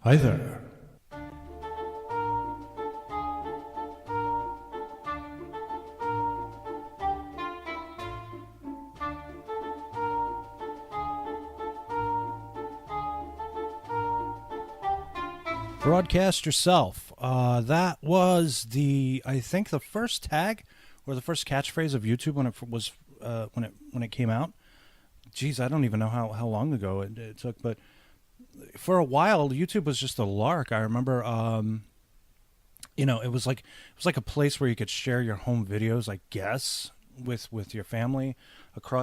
Hi there. Broadcast yourself. That was I think the first tag or the first catchphrase of YouTube when it was when it came out. Geez, I don't even know how long ago it took, but for a while YouTube was just a lark. I remember, it was like a place where you could share your home videos, I guess, with your family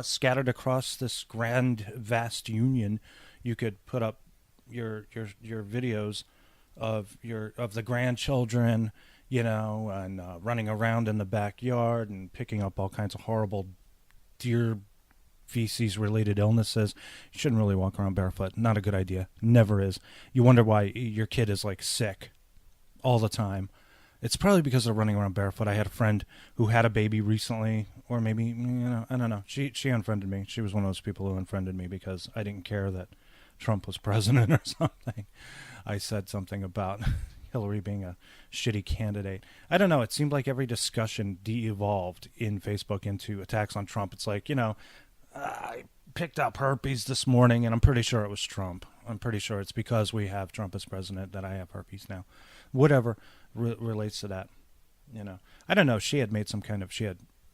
scattered across this grand vast union. You could put up your videos of the grandchildren, and running around in the backyard and picking up all kinds of horrible deer feces related illnesses. You shouldn't really walk around barefoot. Not a good idea. Never is. You wonder why your kid is like sick all the time. It's probably because they're running around barefoot. I had a friend who had a baby recently, or maybe, I don't know. She unfriended me. She was one of those people who unfriended me because I didn't care that Trump was president or something. I said something about Hillary being a shitty candidate. I don't know. It seemed like every discussion de-evolved in Facebook into attacks on Trump. It's like, I picked up herpes this morning, and I'm pretty sure it was Trump. I'm pretty sure it's because we have Trump as president that I have herpes now. Whatever relates to that. I don't know. She had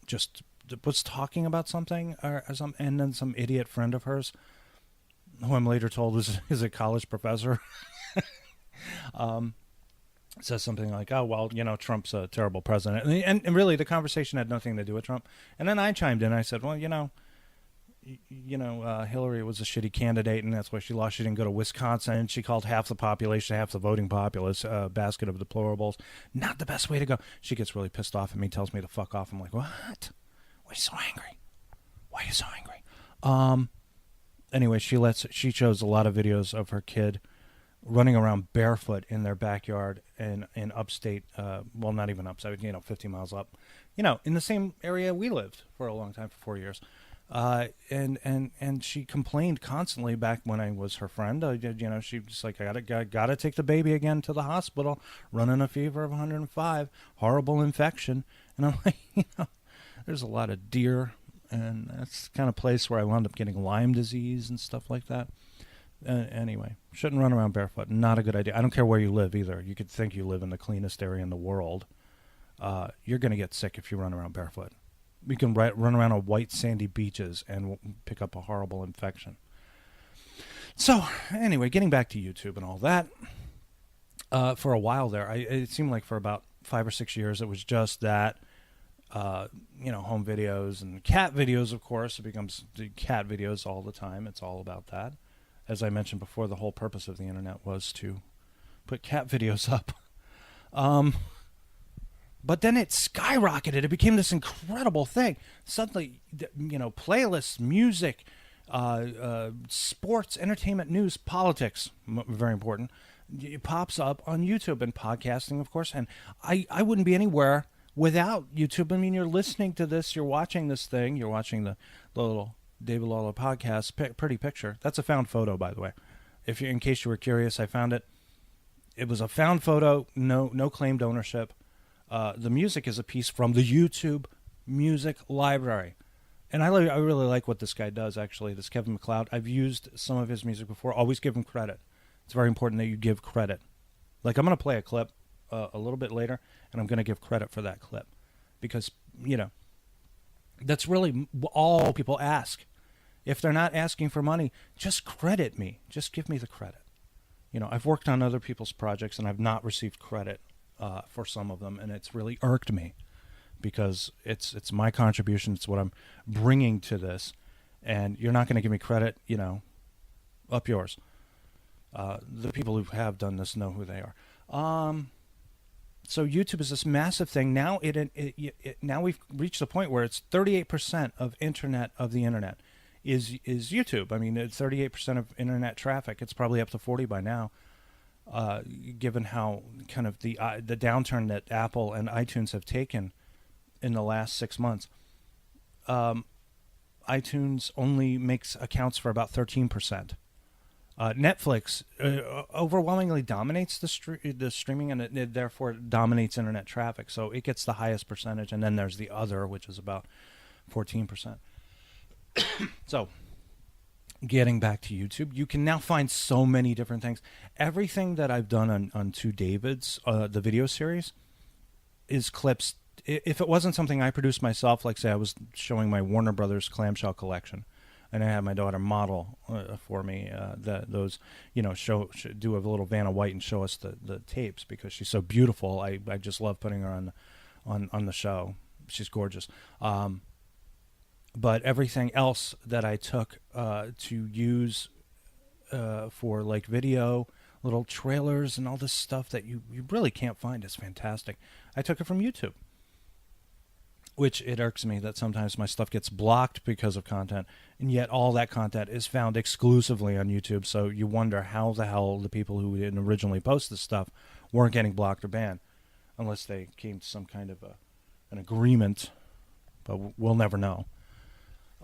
just was talking about something or something, and then some idiot friend of hers, who I'm later told is a college professor, says something like, "Oh, well, Trump's a terrible president," and really the conversation had nothing to do with Trump. And then I chimed in. I said, "Well, Hillary was a shitty candidate, and that's why she lost. She didn't go to Wisconsin, and she called half the population, half the voting populace, a basket of deplorables. Not the best way to go." She gets really pissed off at me, tells me to fuck off. I'm like, "What? Why are you so angry? Why are you so angry?" Anyway, she shows a lot of videos of her kid running around barefoot in their backyard in upstate, well, not even upstate, 50 miles up, in the same area we lived for a long time, for 4 years. And she complained constantly back when I was her friend. She was like, I gotta take the baby again to the hospital, running a fever of 105, horrible infection. And I'm like, there's a lot of deer, and that's the kind of place where I wound up getting Lyme disease and stuff like that. Anyway, shouldn't run around barefoot. Not a good idea. I don't care where you live either. You could think you live in the cleanest area in the world. You're going to get sick if you run around barefoot. You can run around on white sandy beaches and pick up a horrible infection. So anyway, getting back to YouTube and all that. For a while there, it seemed like for about 5 or 6 years, it was just that. Home videos and cat videos, of course. It becomes the cat videos all the time. It's all about that. As I mentioned before, the whole purpose of the internet was to put cat videos up. But then it skyrocketed. It became this incredible thing. Suddenly, playlists, music, sports, entertainment, news, politics, very important, it pops up on YouTube, and podcasting, of course. And I wouldn't be anywhere without YouTube. I mean, you're listening to this, you're watching this thing, you're watching the little David Lawler podcast, pretty picture. That's a found photo, by the way. In case you were curious, I found it. It was a found photo, no claimed ownership. The music is a piece from the YouTube music library. And I really like what this guy does, actually, this Kevin MacLeod. I've used some of his music before. Always give him credit. It's very important that you give credit. Like, I'm going to play a clip a little bit later, and I'm going to give credit for that clip. Because, that's really all people ask. If they're not asking for money, just credit me. Just give me the credit. I've worked on other people's projects, and I've not received credit for some of them, and it's really irked me because it's my contribution. It's what I'm bringing to this, and you're not going to give me credit. Up yours. The people who have done this know who they are. So YouTube is this massive thing. Now now we've reached the point where it's 38% of the internet is YouTube. I mean, it's 38% of internet traffic. It's probably up to 40 by now, given how kind of the downturn that Apple and iTunes have taken in the last 6 months. iTunes only accounts for about 13%. Netflix overwhelmingly dominates the streaming, and it therefore dominates internet traffic. So it gets the highest percentage, and then there's the other, which is about 14%. So getting back to YouTube, you can now find so many different things. Everything that I've done on To David's, the video series, is clips. If it wasn't something I produced myself, like say I was showing my Warner Brothers clamshell collection, and I had my daughter model for me those, do a little Vanna White and show us the tapes because she's so beautiful. I just love putting her on the show. She's gorgeous. But everything else that I took to use for like video, little trailers and all this stuff that you really can't find is fantastic. I took it from YouTube, which it irks me that sometimes my stuff gets blocked because of content, and yet all that content is found exclusively on YouTube. So you wonder how the hell the people who didn't originally post this stuff weren't getting blocked or banned, unless they came to some kind of an agreement, but we'll never know.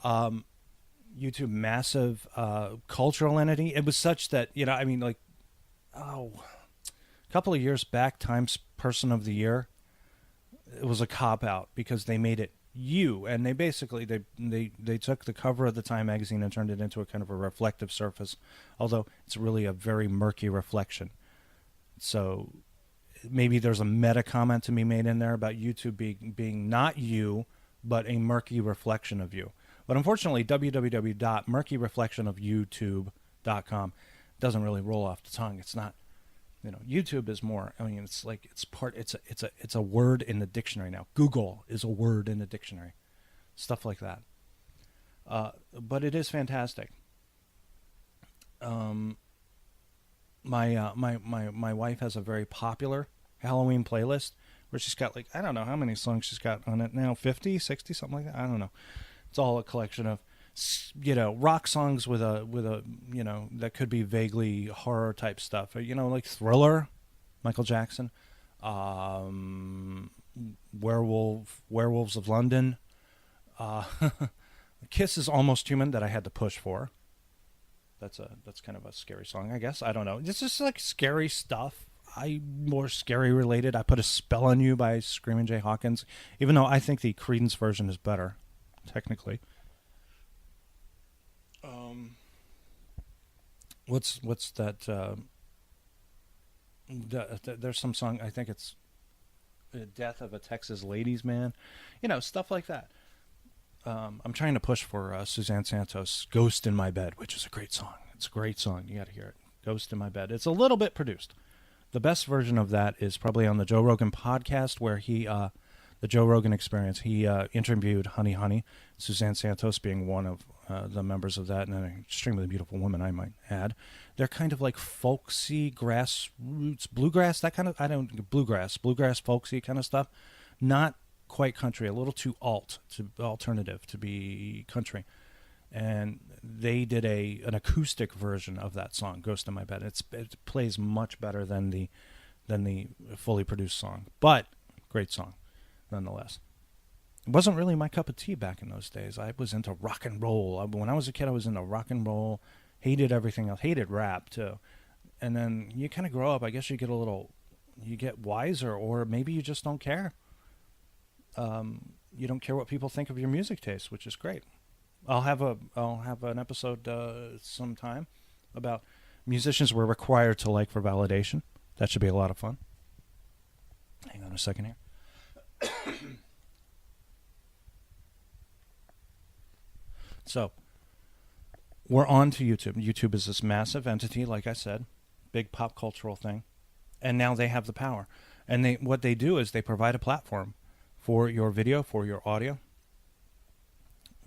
YouTube, massive cultural entity. It was such that, a couple of years back, Time's Person of the Year, it was a cop-out because they made it you, and they basically they took the cover of the Time magazine and turned it into a kind of a reflective surface, although it's really a very murky reflection. So maybe there's a meta comment to be made in there about YouTube being not you, but a murky reflection of you. But unfortunately, www.murkyreflectionofyoutube.com doesn't really roll off the tongue. It's not, YouTube is more. I mean, it's like it's a word in the dictionary now. Google is a word in the dictionary, stuff like that. But it is fantastic. My wife has a very popular Halloween playlist where she's got I don't know how many songs she's got on it now, 50, 60, something like that. I don't know. It's all a collection of, rock songs with a that could be vaguely horror type stuff. Like Thriller, Michael Jackson, Werewolves of London. Kiss is Almost Human that I had to push for. That's kind of a scary song, I guess. I don't know. It's just like scary stuff. More scary related. I Put a Spell on You by Screaming Jay Hawkins, even though I think the Creedence version is better, technically. What's that? There's some song, I think it's Death of a Texas Ladies Man, stuff like that. I'm trying to push for Suzanne Santos' Ghost in My Bed, which is a great song. It's a great song. You got to hear it. Ghost in My Bed. It's a little bit produced. The best version of that is probably on the Joe Rogan podcast, where the Joe Rogan Experience, he interviewed Honey Honey, Suzanne Santos being one of the members of that, and an extremely beautiful woman, I might add. They're kind of like folksy, grassroots, bluegrass, bluegrass, folksy kind of stuff. Not quite country, a little too alternative to be country. And they did an acoustic version of that song, Ghost in My Bed. It plays much better than the fully produced song, but great song nonetheless. It wasn't really my cup of tea back in those days. I was into rock and roll. When I was a kid, I was into rock and roll, hated everything else, hated rap too. And then you kind of grow up, I guess you get wiser, or maybe you just don't care. You don't care what people think of your music taste, which is great. I'll have an episode sometime about musicians we're required to like for validation. That should be a lot of fun. Hang on a second here. So, we're on to YouTube. YouTube is this massive entity, like I said, big pop cultural thing, and now they have the power. And what they do is they provide a platform for your video, for your audio,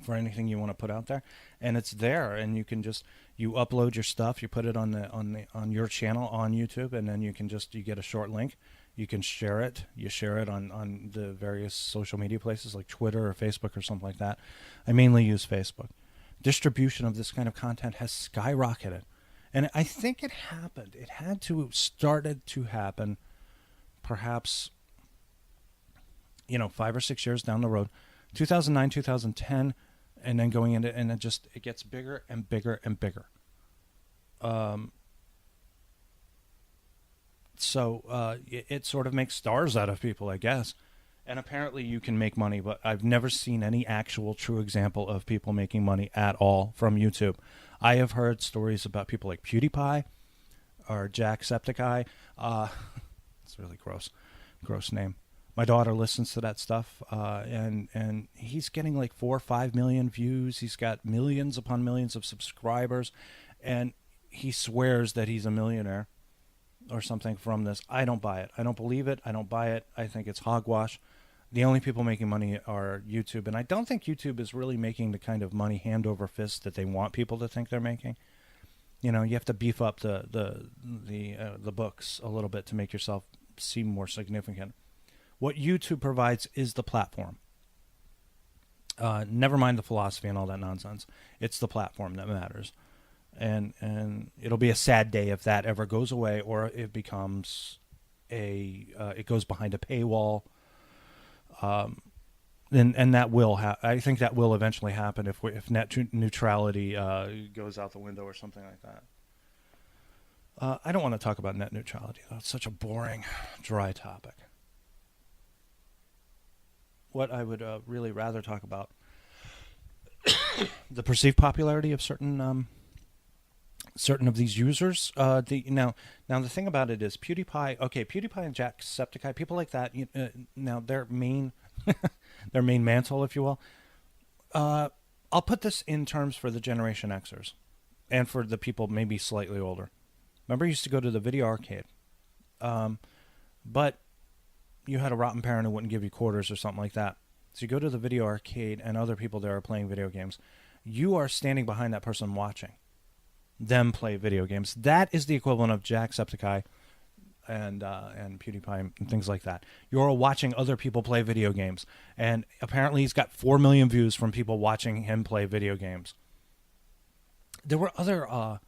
for anything you want to put out there, and it's there. And you can you upload your stuff, you put it on your channel on YouTube, and then you get a short link. You can share it. You share it on the various social media places like Twitter or Facebook or something like that. I mainly use Facebook. Distribution of this kind of content has skyrocketed. And I think it happened. It had to started to happen perhaps 5 or 6 years down the road. 2009, 2010, and then going into, and it gets bigger and bigger and bigger. It sort of makes stars out of people, I guess. And apparently you can make money, but I've never seen any actual true example of people making money at all from YouTube. I have heard stories about people like PewDiePie or Jacksepticeye. It's really gross name. My daughter listens to that stuff, and he's getting like 4 or 5 million views. He's got millions upon millions of subscribers, and he swears that he's a millionaire or something from this. I don't buy it. I don't believe it. I don't buy it. I think it's hogwash. The only people making money are YouTube, and I don't think YouTube is really making the kind of money hand over fist that they want people to think they're making. You know, you have to beef up the books a little bit to make yourself seem more significant. What YouTube provides is the platform. Never mind the philosophy and all that nonsense. It's the platform that matters. And it'll be a sad day if that ever goes away, or it becomes it goes behind a paywall. And that will I think that will eventually happen if net neutrality goes out the window or something like that. I don't want to talk about net neutrality, though. It's such a boring, dry topic. What I would really rather talk about the perceived popularity of certain of these users. Now the thing about it is PewDiePie and Jacksepticeye, people like that. Now their main their main mantle, if you will. I'll put this in terms for the Generation Xers and for the people maybe slightly older. Remember, you used to go to the video arcade, but you had a rotten parent who wouldn't give you quarters or something like that. So you go to the video arcade and other people there are playing video games. You are standing behind that person watching them play video games. That is the equivalent of Jacksepticeye and PewDiePie and things like that. You're watching other people play video games, and apparently he's got 4 million views from people watching him play video games. There were other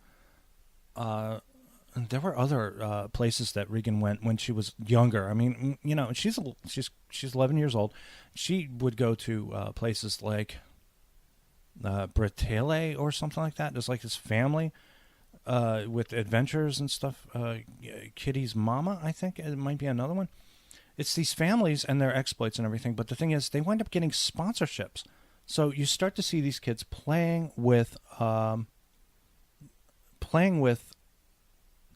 places that Regan went when she was younger. I mean, you know, she's 11 years old. She would go to places like Bretale or something like that. There's like this family with adventures and stuff. Kitty's Mama, I think it might be another one. It's these families and their exploits and everything. But the thing is, they wind up getting sponsorships. So you start to see these kids playing with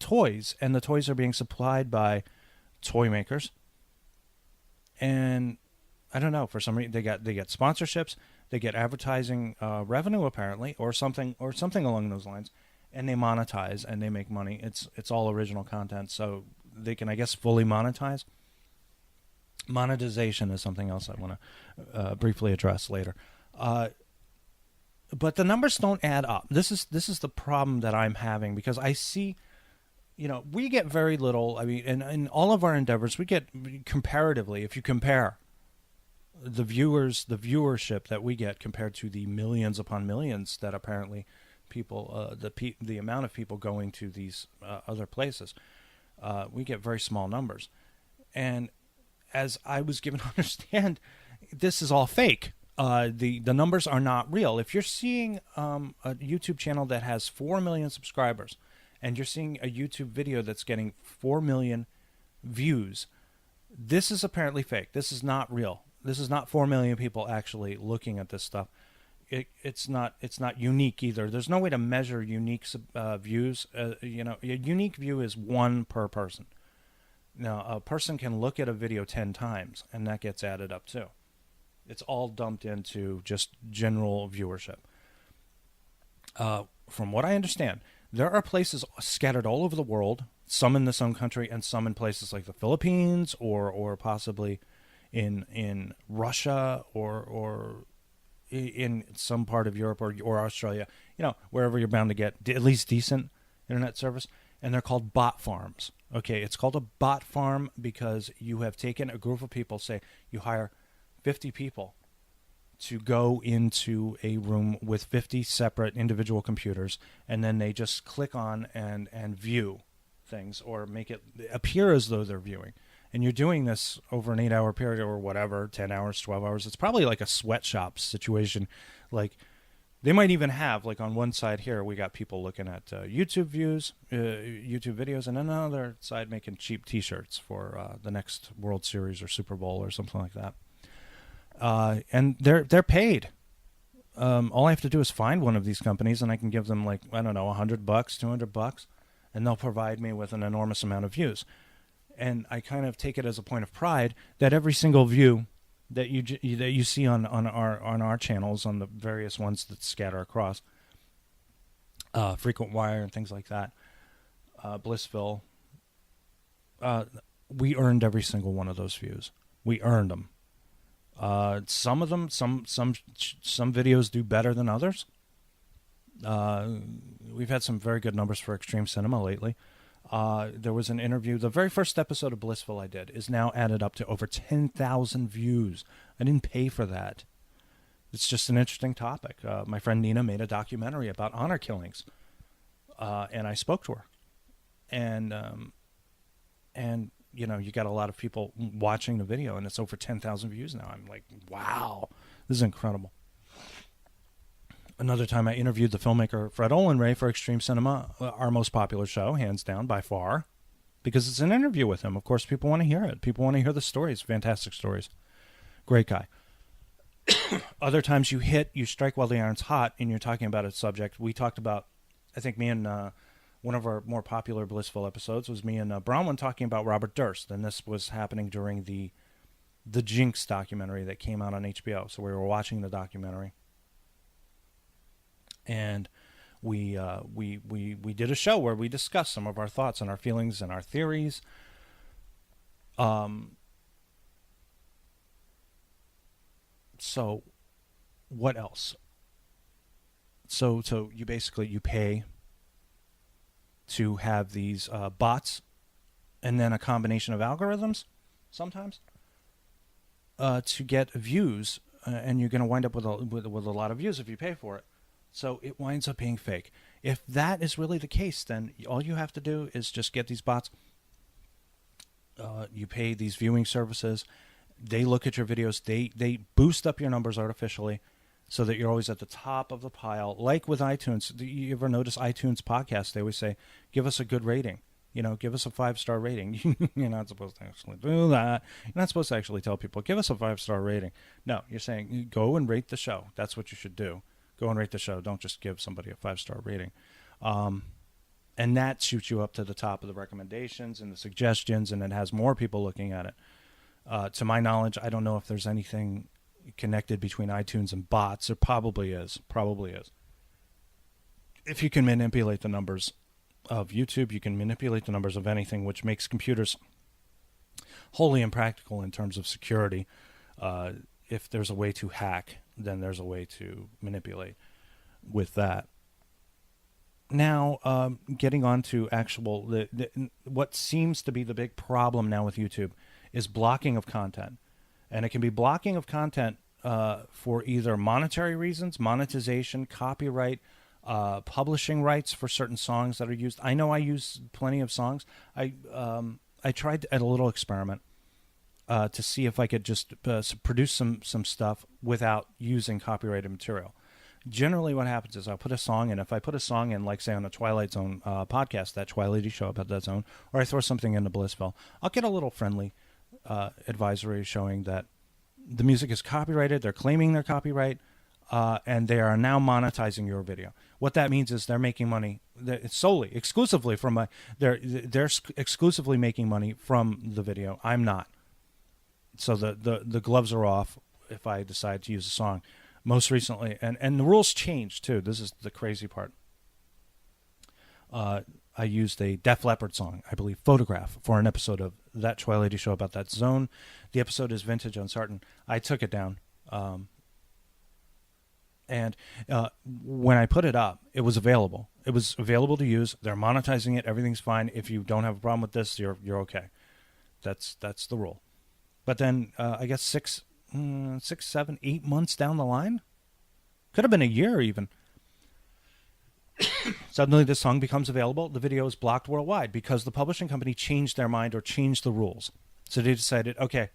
toys, and the toys are being supplied by toy makers. And I don't know, for some reason they get sponsorships, they get advertising revenue apparently, or something along those lines, and they monetize and they make money. It's all original content, so they can, I guess, fully monetize. Monetization is something else I want to briefly address later. But the numbers don't add up. This is the problem that I'm having, because I see, you know, we get very little. I mean, in all of our endeavors, we get comparatively, if you compare the viewership that we get compared to the millions upon millions that apparently people, the amount of people going to these other places, we get very small numbers. And as I was given to understand, this is all fake. The numbers are not real. If you're seeing a YouTube channel that has 4 million subscribers, and you're seeing a YouTube video that's getting 4 million views, this is apparently fake. This is not real. This is not 4 million people actually looking at this stuff. It's not unique either. There's no way to measure unique views. You know, a unique view is 1 per person. Now, a person can look at a video 10 times, and that gets added up too. It's all dumped into just general viewership. From what I understand, there are places scattered all over the world, some in this own country and some in places like the Philippines or possibly in Russia or in some part of Europe or Australia, you know, wherever you're bound to get at least decent internet service. And they're called bot farms. Okay, it's called a bot farm because you have taken a group of people, say you hire 50 people to go into a room with 50 separate individual computers, and then they just click on and view things or make it appear as though they're viewing. And you're doing this over an 8-hour period or whatever, 10 hours, 12 hours. It's probably like a sweatshop situation, like They might even have, like on one side here, we got people looking at YouTube views, YouTube videos, and another side making cheap T-shirts for the next World Series or Super Bowl or something like that. And they're paid. All I have to do is find one of these companies, and I can give them, like, I don't know, $100, $200, and they'll provide me with an enormous amount of views. And I kind of take it as a point of pride that every single view that you see on our channels, on the various ones that scatter across, Frequent Wire and things like that, Blissville, we earned every single one of those views. We earned them. Some of them, some videos do better than others. We've had some very good numbers for Extreme Cinema lately. There was an interview. The very first episode of Blissville I did is now added up to over 10,000 views. I didn't pay for that. It's just an interesting topic. My friend Nina made a documentary about honor killings, and I spoke to her. And you know, you got a lot of people watching the video, and it's over 10,000 views now. I'm like, wow, this is incredible. Another time I interviewed the filmmaker Fred Olen for Extreme Cinema, our most popular show, hands down, by far, because it's an interview with him. Of course, people want to hear it. People want to hear the stories, fantastic stories. Great guy. Other times you strike while the iron's hot, and you're talking about a subject. We talked about, I think me and one of our more popular Blissville episodes was me and Bronwyn talking about Robert Durst, and this was happening during the Jinx documentary that came out on HBO. So we were watching the documentary. And we did a show where we discussed some of our thoughts and our feelings and our theories. So what else? So you basically, you pay to have these bots, and then a combination of algorithms sometimes to get views, and you're going to wind up with a lot of views if you pay for it. So it winds up being fake. If that is really the case, then all you have to do is just get these bots. You pay these viewing services. They look at your videos. They boost up your numbers artificially so that you're always at the top of the pile. Like with iTunes. Do you ever notice iTunes podcasts? They always say, give us a good rating. You know, give us a 5-star rating. You're not supposed to actually do that. You're not supposed to actually tell people, give us a 5-star rating. No, you're saying, go and rate the show. That's what you should do. Go and rate the show. Don't just give somebody a 5-star rating. And that shoots you up to the top of the recommendations and the suggestions, and it has more people looking at it. To my knowledge, I don't know if there's anything connected between iTunes and bots. There probably is. Probably is. If you can manipulate the numbers of YouTube, you can manipulate the numbers of anything, which makes computers wholly impractical in terms of security. If there's a way to hack, then there's a way to manipulate with that. Now, getting on to actual, what seems to be the big problem now with YouTube is blocking of content. And it can be blocking of content for either monetary reasons, monetization, copyright, publishing rights for certain songs that are used. I know I use plenty of songs. I tried a little experiment to see if I could just produce some stuff without using copyrighted material. Generally what happens is I'll put a song in. If I put a song in, like say on the Twilight Zone podcast, that Twilighty show about that zone, or I throw something into Blissville, I'll get a little friendly advisory showing that the music is copyrighted, they're claiming their copyright, and they are now monetizing your video. What that means is they're making money exclusively from they're exclusively making money from the video. I'm not. So the gloves are off if I decide to use a song. Most recently, and the rules changed too. This is the crazy part. I used a Def Leppard song, I believe, Photograph, for an episode of that Twilighty show about that zone. The episode is Vintage Uncertain. I took it down. And when I put it up, it was available. It was available to use. They're monetizing it. Everything's fine. If you don't have a problem with this, you're okay. That's the rule. But then I guess 6, 7, 8 months down the line, could have been a year even, suddenly this song becomes available. The video is blocked worldwide because the publishing company changed their mind or changed the rules. So they decided, okay,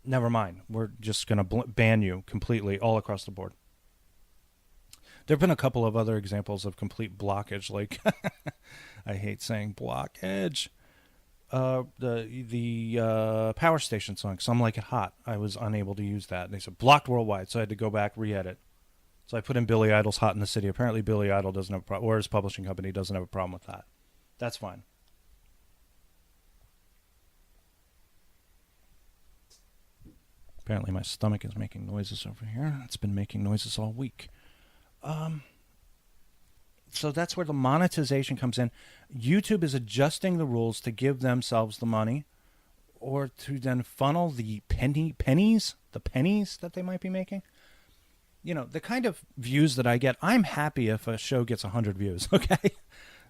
never mind. We're just going to ban you completely all across the board. There have been a couple of other examples of complete blockage, like I hate saying blockage. The Power Station song, "Some Like It Hot." I was unable to use that. They said blocked worldwide, so I had to go back re-edit. So I put in Billy Idol's "Hot in the City." Apparently, Billy Idol doesn't have a problem, or his publishing company doesn't have a problem with that. That's fine. Apparently, my stomach is making noises over here. It's been making noises all week. So that's where the monetization comes in. YouTube is adjusting the rules to give themselves the money, or to then funnel the pennies that they might be making. You know, the kind of views that I get, I'm happy if a show gets 100 views, okay?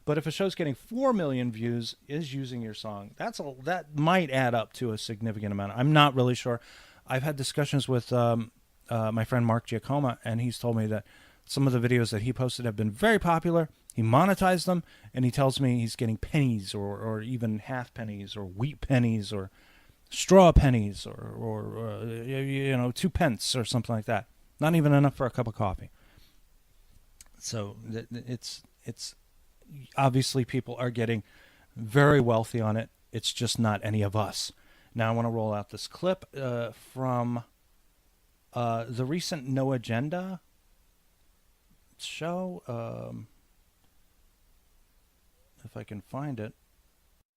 But if a show's getting 4 million views, is using your song, that might add up to a significant amount. I'm not really sure. I've had discussions with my friend Mark Giacomo, and he's told me that some of the videos that he posted have been very popular. He monetized them, and he tells me he's getting pennies, or even half pennies, or wheat pennies, or straw pennies, or 2 pence, or something like that. Not even enough for a cup of coffee. So it's obviously people are getting very wealthy on it. It's just not any of us. Now I want to roll out this clip from the recent No Agenda show. If I can find it.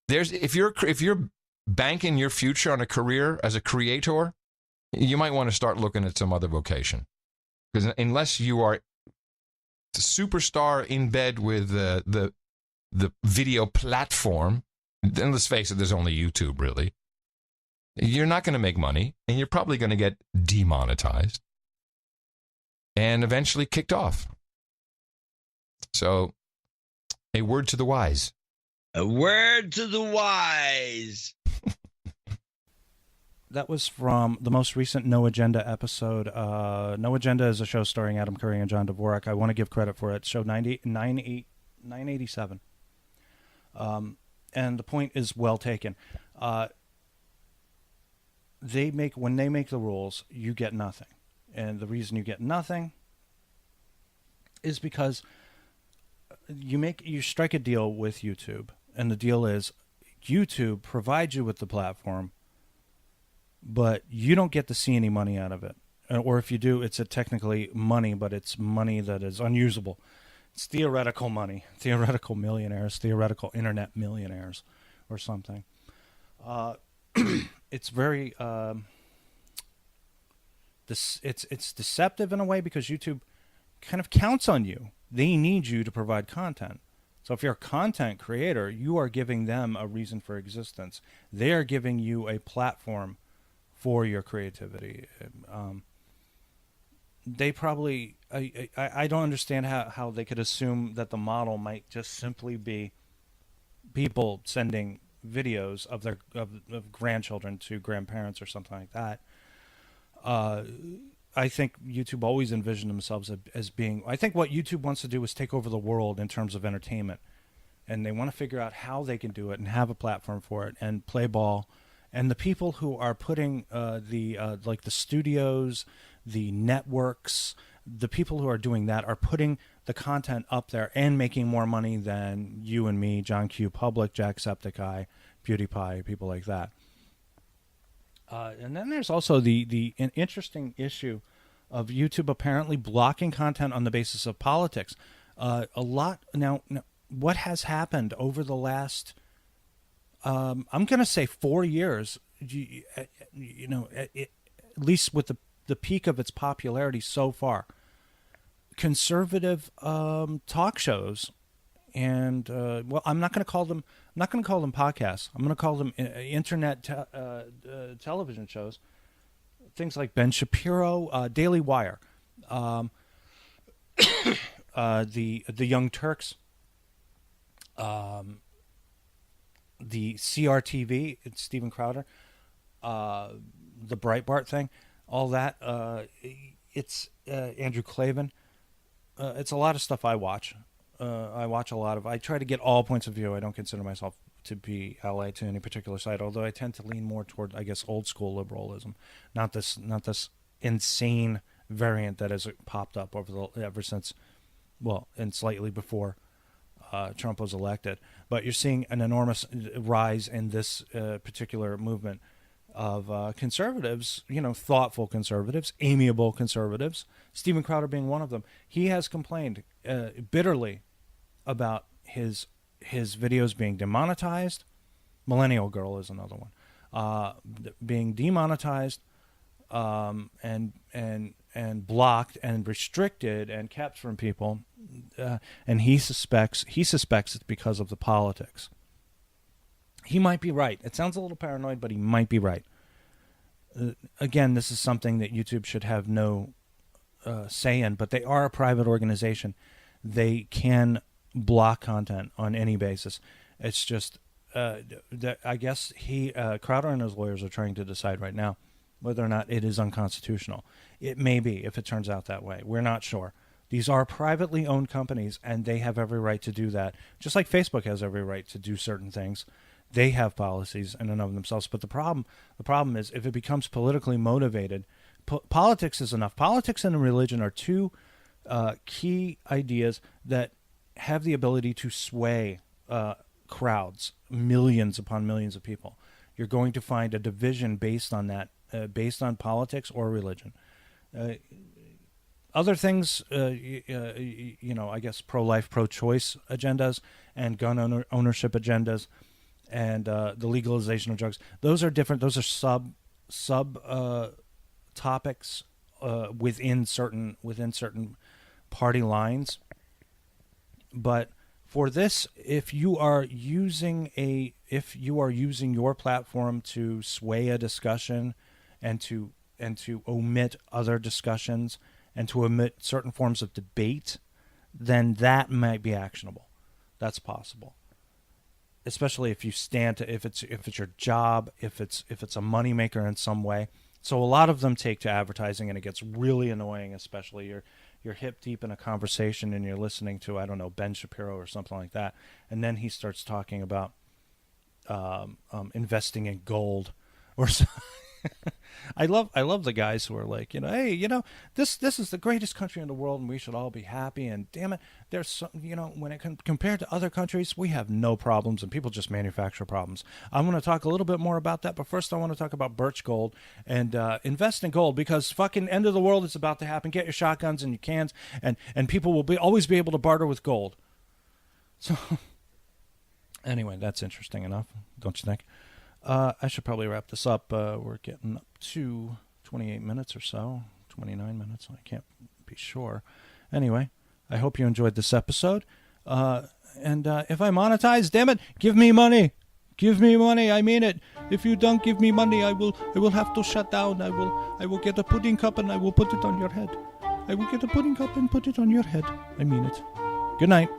If you're banking your future on a career as a creator, you might want to start looking at some other vocation. Because unless you are the superstar in bed with the video platform, then let's face it, there's only YouTube really. You're not going to make money, and you're probably going to get demonetized and eventually kicked off. So, a word to the wise. A word to the wise. That was from the most recent No Agenda episode. No Agenda is a show starring Adam Curry and John Dvorak. I want to give credit for it. Show 987. And the point is well taken. When they make the rules, you get nothing. And the reason you get nothing is because you strike a deal with YouTube, and the deal is YouTube provides you with the platform, but you don't get to see any money out of it. Or if you do, it's technically money, but it's money that is unusable. It's theoretical money, theoretical millionaires, theoretical internet millionaires, or something. It's very it's deceptive in a way, because YouTube kind of counts on you. They need you to provide content. So if you're a content creator, you are giving them a reason for existence. They are giving you a platform for your creativity. They probably I don't understand how they could assume that the model might just simply be people sending videos of their of grandchildren to grandparents or something like that. I think YouTube always envisioned themselves as being. I think what YouTube wants to do is take over the world in terms of entertainment, and they want to figure out how they can do it and have a platform for it and play ball. And the people who are putting like the studios, the networks, the people who are doing that are putting the content up there and making more money than you and me, John Q. Public, Jacksepticeye, PewDiePie, people like that. And then there's also the interesting issue of YouTube apparently blocking content on the basis of politics. A lot now, what has happened over the last, I'm going to say 4 years, at least with the peak of its popularity so far, conservative talk shows, and I'm not going to call them podcasts. I'm going to call them internet television shows. Things like Ben Shapiro, Daily Wire, the Young Turks, the CRTV, it's Steven Crowder, the Breitbart thing, all that. It's Andrew Klavan. It's a lot of stuff I watch. I try to get all points of view. I don't consider myself to be allied to any particular side, although I tend to lean more toward, I guess, old school liberalism, not this insane variant that has popped up ever since and slightly before Trump was elected. But you're seeing an enormous rise in this particular movement of conservatives, thoughtful conservatives, amiable conservatives, Steven Crowder being one of them. He has complained bitterly about his videos being demonetized. Millennial Girl is another one. Being demonetized and blocked and restricted and kept from people. And he suspects it's because of the politics. He might be right. It sounds a little paranoid, but he might be right. Again, this is something that YouTube should have no say in, but they are a private organization. They can block content on any basis. It's just, I guess Crowder and his lawyers are trying to decide right now whether or not it is unconstitutional. It may be, if it turns out that way. We're not sure. These are privately owned companies, and they have every right to do that. Just like Facebook has every right to do certain things. They have policies in and of themselves. But the problem is, if it becomes politically motivated, politics is enough. Politics and religion are two key ideas that have the ability to sway crowds, millions upon millions of people. You're going to find a division based on that, based on politics or religion. Other things, I guess pro-life, pro-choice agendas and gun ownership agendas and the legalization of drugs, those are different. Those are sub topics within certain party lines. But for this, if you are using your platform to sway a discussion and to omit other discussions and to omit certain forms of debate, then that might be actionable. That's possible. Especially if you if it's your job, if it's a moneymaker in some way. So a lot of them take to advertising, and it gets really annoying, especially you're hip deep in a conversation and you're listening to, I don't know, Ben Shapiro or something like that, and then he starts talking about investing in gold or something. I love the guys who are like, hey, this is the greatest country in the world and we should all be happy, and damn it, there's some, when it compared to other countries, we have no problems and people just manufacture problems. I'm going to talk a little bit more about that, but first I want to talk about birch gold and invest in gold, because fucking end of the world is about to happen. Get your shotguns and your cans, and people will always be able to barter with gold. So anyway, that's interesting enough, don't you think? I should probably wrap this up. We're getting up to 28 minutes or so, 29 minutes. I can't be sure. Anyway, I hope you enjoyed this episode. And if I monetize, damn it, give me money. Give me money. I mean it. If you don't give me money, I will have to shut down. I will get a pudding cup and I will put it on your head. I will get a pudding cup and put it on your head. I mean it. Good night.